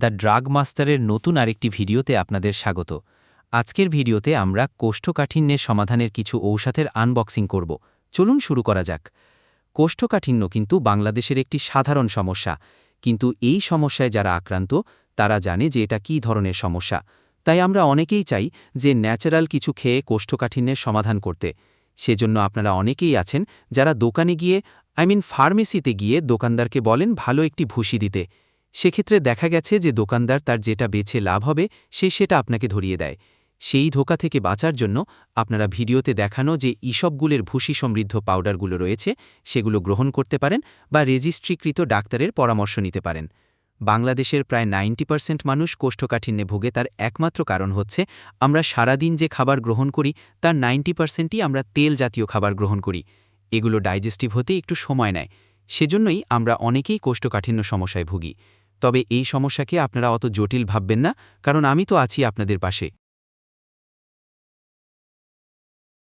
The drug মাস্টারের নতুন আরেকটি ভিডিওতে আপনাদের স্বাগত। আজকের ভিডিওতে আমরা কোষ্ঠকাঠিন্যের সমাধানের কিছু ঔষধের আনবক্সিং করব। চলুন শুরু করা যাক। কোষ্ঠকাঠিন্য কিন্তু বাংলাদেশের একটি সাধারণ সমস্যা, কিন্তু এই সমস্যায় যারা আক্রান্ত তারা জানে যে এটা কী ধরনের সমস্যা। তাই আমরা অনেকেই চাই যে ন্যাচারাল কিছু খেয়ে কোষ্ঠকাঠিন্যের সমাধান করতে। সেজন্য আপনারা অনেকেই আছেন যারা দোকানে গিয়ে ফার্মেসিতে গিয়ে দোকানদারকে বলেন ভালো একটি ভুসি দিতে। সেক্ষেত্রে দেখা গেছে যে দোকানদার তার যেটা বেছে লাভ হবে সেটা আপনাকে ধরিয়ে দেয়। সেই ধোঁকা থেকে বাঁচার জন্য আপনারা ভিডিওতে দেখানো যে ইসবগুলের ভুসি সমৃদ্ধ পাউডারগুলো রয়েছে সেগুলো গ্রহণ করতে পারেন বা রেজিস্ট্রিকৃত ডাক্তারের পরামর্শ নিতে পারেন। বাংলাদেশের প্রায় 90% মানুষ কোষ্ঠকাঠিন্যে ভোগে, তার একমাত্র কারণ হচ্ছে আমরা সারাদিন যে খাবার গ্রহণ করি তার 90%ই আমরা তেল জাতীয় খাবার গ্রহণ করি। এগুলো ডাইজেস্টিভ হতে একটু সময় নেয়। সেজন্যই আমরা অনেকেই কোষ্ঠকাঠিন্য সমস্যায় ভুগি। তবে এই সমস্যাকে আপনারা অত জটিল ভাববেন না, কারণ আমি তো আছি আপনাদের পাশে।